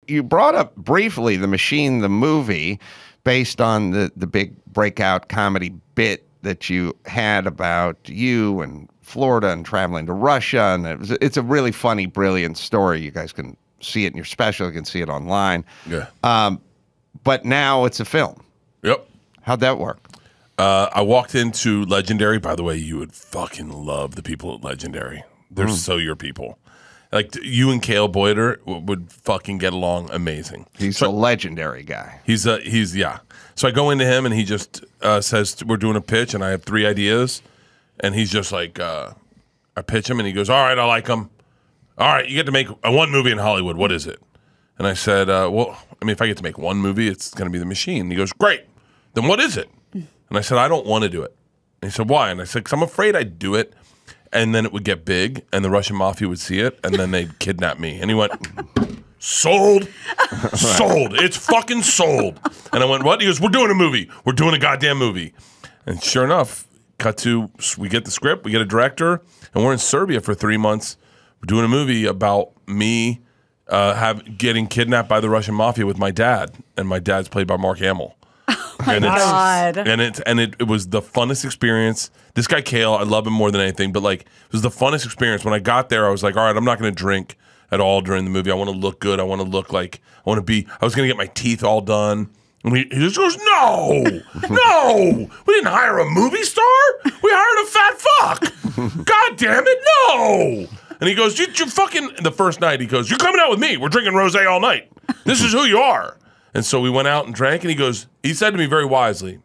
you brought up briefly The Machine, the movie, based on the big breakout comedy bit that you had about you and Florida and traveling to Russia, and it's a really funny, brilliant story. You guys can see it in your special. You can see it online. Yeah. But now it's a film. Yep. How'd that work? I walked into Legendary. By the way, you would fucking love the people at Legendary. They're so your people. Like you and Cale Boyder would fucking get along amazing. He's a legendary guy. He's yeah. So I go into him and he just says we're doing a pitch and I have 3 ideas, and he's just like I pitch him and he goes, all right, I like them. All right, you get to make one movie in Hollywood. What is it? And I said, well, I mean, if I get to make one movie, it's going to be The Machine. And he goes, great. Then what is it? And I said, I don't want to do it. And he said, why? And I said, because I'm afraid I'd do it, and then it would get big, and the Russian mafia would see it, and then they'd kidnap me. And he went, sold. Sold. It's fucking sold. And I went, what? He goes, we're doing a movie. We're doing a goddamn movie. And sure enough, we get the script, we get a director, and we're in Serbia for 3 months. We're doing a movie about me getting kidnapped by the Russian mafia with my dad, and my dad's played by Mark Hamill. My God. And it was the funnest experience. This guy Cale, I love him more than anything, but like it was the funnest experience. When I got there, I was like, all right, I'm not going to drink at all during the movie. I want to look good. I want to look like I was going to get my teeth all done. And he just goes, no, no, we didn't hire a movie star. We hired a fat fuck. God damn it, no. And he goes, you fucking, the first night he goes, you're coming out with me. We're drinking rosé all night. This is who you are. And so we went out and drank, and he said to me very wisely,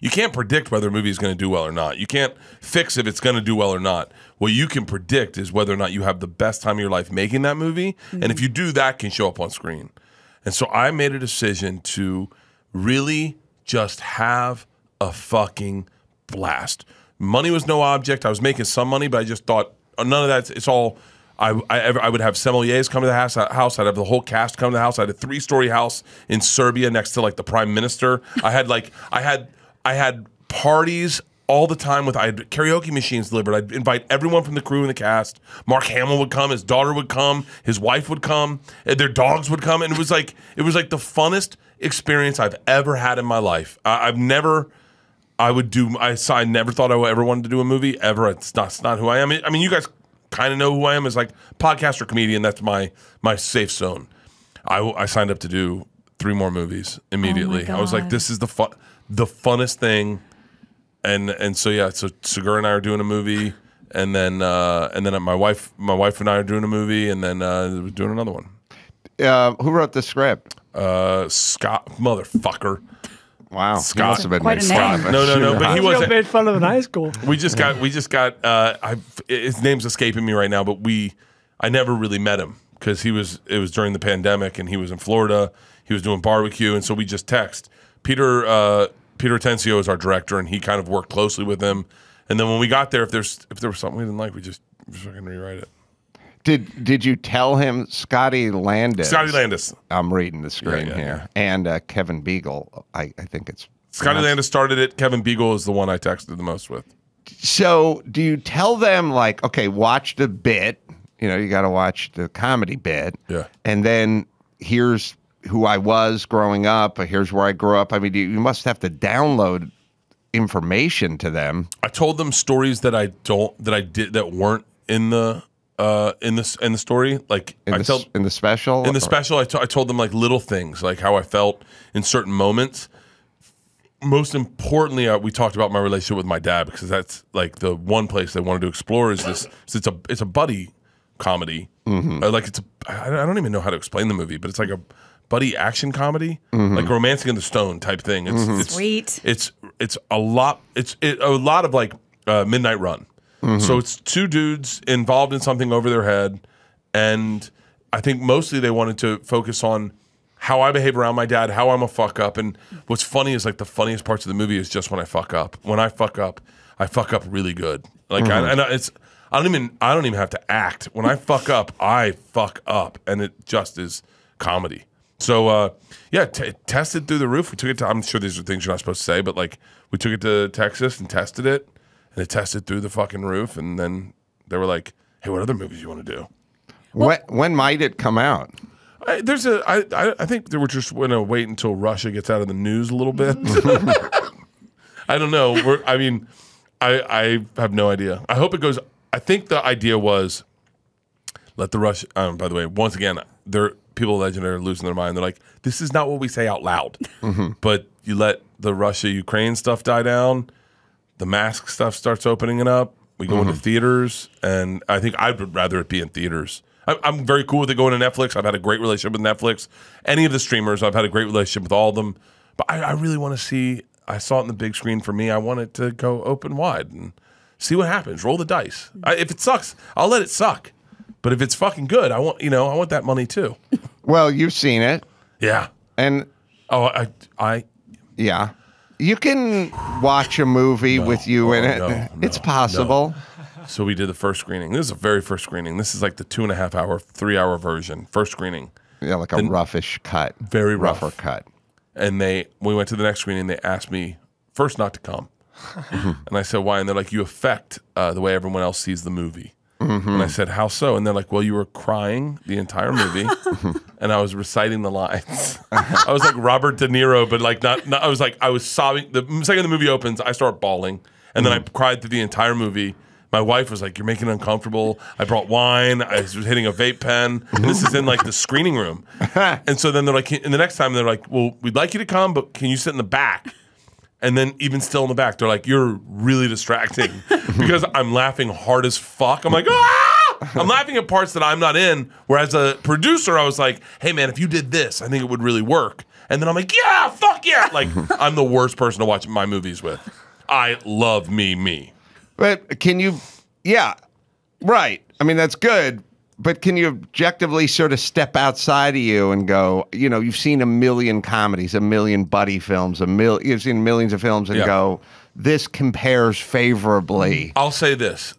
you can't predict whether a movie is going to do well or not. You can't fix if it's going to do well or not. What you can predict is whether or not you have the best time of your life making that movie, and if you do, that can show up on screen. And so I made a decision to really just have a fucking blast. Money was no object. I was making some money, but I just thought, none of that, it's all... I would have sommeliers come to the house. I'd have the whole cast come to the house. I had a 3-story house in Serbia next to like the prime minister. I had parties all the time I had karaoke machines delivered. I'd invite everyone from the crew and the cast. Mark Hamill would come. His daughter would come. His wife would come. And their dogs would come. And it was like the funnest experience I've ever had in my life. I never thought I ever wanted to do a movie ever. It's not who I am. I mean, you guys kind of know who I am as like podcaster, comedian. That's my safe zone. I signed up to do 3 more movies immediately. Oh, I was like, this is the funnest thing. And so yeah, so Segura and I are doing a movie, and then my wife and I are doing a movie, and then we're doing another one. Who wrote the script? Scott, motherfucker. Wow, Scott. He must have been Quite making a fun name. of it. No, but he Still wasn't. made fun of in high school. We just got. His name's escaping me right now, but I never really met him because it was during the pandemic, and he was in Florida. He was doing barbecue, and so we just text. Peter Atencio is our director, and he kind of worked closely with him. And then when we got there, if there was something we didn't like, we just fucking rewrite it. Did you tell him Scotty Landis? Scotty Landis. I'm reading the screen Yeah. here. And Kevin Beagle. I think it's Scotty Landis started it. Kevin Beagle is the one I texted the most with. So do you tell them like, okay, watch the bit, you got to watch the comedy bit. Yeah. And then here's who I was growing up. Here's where I grew up. I mean, you must have to download information to them. I told them stories that I did that weren't in the story. Like in the special. In the special, I told them like little things, like how I felt in certain moments. Most importantly, we talked about my relationship with my dad, because that's like the one place they wanted to explore is this. It's a buddy comedy. I don't even know how to explain the movie, but it's like a buddy action comedy, like Romancing in the Stone type thing. It's Sweet. It's a lot. It's a lot of like Midnight Run. So it's 2 dudes involved in something over their head, and I think mostly they wanted to focus on how I behave around my dad, how I'm a fuck up. And what's funny is like the funniest parts of the movie is just when I fuck up. When I fuck up really good. Like I don't even have to act. When I fuck up, and it just is comedy. So tested through the roof. We took it to, I'm sure these are things you're not supposed to say, but like we took it to Texas and tested it, and it tested through the fucking roof. And then they were like, hey, what other movies you want to do? When might it come out? I think they were just going to wait until Russia gets out of the news a little bit. I don't know. I have no idea. I hope it goes. I think the idea was let the Russia. By the way, once again, people legendary are losing their mind. They're like, this is not what we say out loud. But you let the Russia-Ukraine stuff die down. The mask stuff starts opening it up. We go into theaters, and I think I would rather it be in theaters. I'm very cool with it going to Netflix. I've had a great relationship with Netflix. Any of the streamers, I've had a great relationship with all of them. But I really want to see. I saw it in the big screen for me. I want it to go open wide and see what happens. Roll the dice. If it sucks, I'll let it suck. But if it's fucking good, I want that money too. Well, you've seen it. Yeah. And yeah. You can watch a movie with you in it. It's possible. No. So we did the first screening. This is the very first screening. This is like the 2.5 hour, 3 hour version. First screening. Yeah, like a roughish cut. Very rough. Rougher cut. And we went to the next screening. They asked me first not to come. And I said, why? And they're like, you affect the way everyone else sees the movie. And I said, how so? And they're like, well, you were crying the entire movie, and I was reciting the lines. I was like Robert De Niro, but like not I was sobbing. The second the movie opens, I start bawling, and then I cried through the entire movie. My wife was like, you're making it uncomfortable. I brought wine. I was hitting a vape pen. And this is in like the screening room. And so then they're like, and the next time they're like, well, we'd like you to come, but can you sit in the back? And then even still in the back, they're like, you're really distracting because I'm laughing hard as fuck. I'm like, ah! I'm laughing at parts that I'm not in. Whereas a producer, I was like, hey, man, if you did this, I think it would really work. And then I'm like, yeah, fuck yeah. Like, I'm the worst person to watch my movies with. I love me. But can you, yeah, right. I mean, that's good. But can you objectively sort of step outside of you and go, you've seen a million comedies, a million buddy films, you've seen millions of films and go, this compares favorably. I'll say this.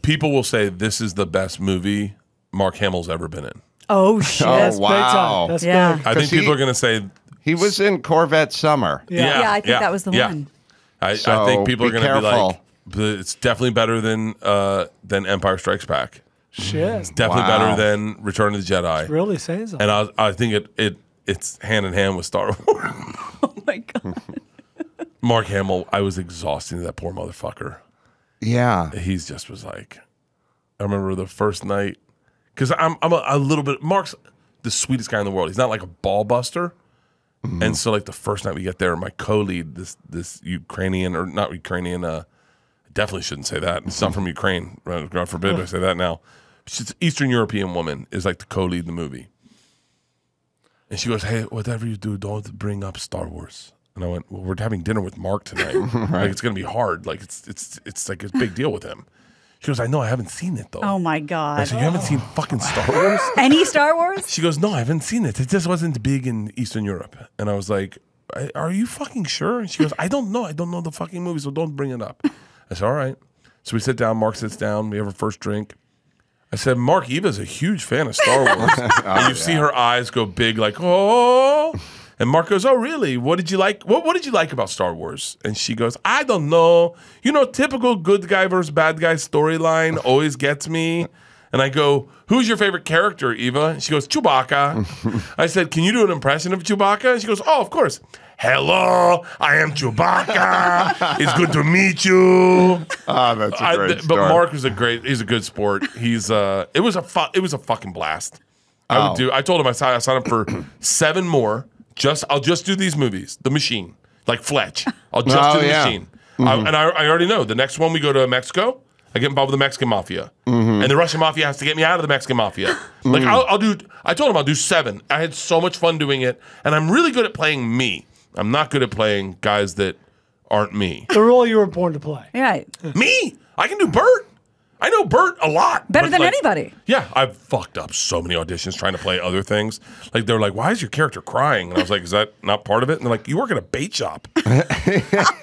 People will say this is the best movie Mark Hamill's ever been in. Oh, shit. Oh, wow. That's big. I think people are going to say... He was in Corvette Summer. Yeah, I think that was the one. I think people are going to be like, it's definitely better than Empire Strikes Back. Shit. It's definitely better than Return of the Jedi. It's really saying something. And I think it's hand in hand with Star Wars. Oh, my God. Mark Hamill, I was exhausting to that poor motherfucker. Yeah. He just was like, I remember the first night, because I'm a little bit, Mark's the sweetest guy in the world. He's not like a ball buster. And so like the first night we get there, my co-lead, this Ukrainian, or not Ukrainian, definitely shouldn't say that. It's not from Ukraine. God forbid I say that now. She's an Eastern European woman, is like the co-lead in the movie. And she goes, hey, whatever you do, don't bring up Star Wars. And I went, well, we're having dinner with Mark tonight. Like, it's going to be hard. Like, it's like a big deal with him. She goes, I know, I haven't seen it, though. Oh, my God. I said, you haven't seen fucking Star Wars? Any Star Wars? She goes, no, I haven't seen it. It just wasn't big in Eastern Europe. And I was like, are you fucking sure? And she goes, I don't know. I don't know the fucking movie, so don't bring it up. I said, all right. So we sit down. Mark sits down. We have our first drink. I said, Mark, Eva's a huge fan of Star Wars. And you see her eyes go big like, oh. And Mark goes, oh, really? What did you like? What did you like about Star Wars? And she goes, I don't know. Typical good guy versus bad guy storyline always gets me. And I go, who's your favorite character, Eva? And she goes, Chewbacca. I said, can you do an impression of Chewbacca? And she goes, oh, of course. Hello, I am Chewbacca. It's good to meet you. Oh, that's a great story. But Mark was he's a good sport. It was a fucking blast. I told him I signed up for 7 more. I'll just do these movies. The Machine, like Fletch. I'll just do the Machine. And I already know the next one we go to Mexico. I get involved with the Mexican mafia, and the Russian mafia has to get me out of the Mexican mafia. Like I'll do. I told him I'll do 7. I had so much fun doing it, and I'm really good at playing me. I'm not good at playing guys that aren't me. The role you were born to play. Right. Me? I can do Bert. I know Bert a lot. Better than anybody. Yeah, I've fucked up so many auditions trying to play other things. Like, they're like, why is your character crying? And I was like, is that not part of it? And they're like, you work at a bait shop.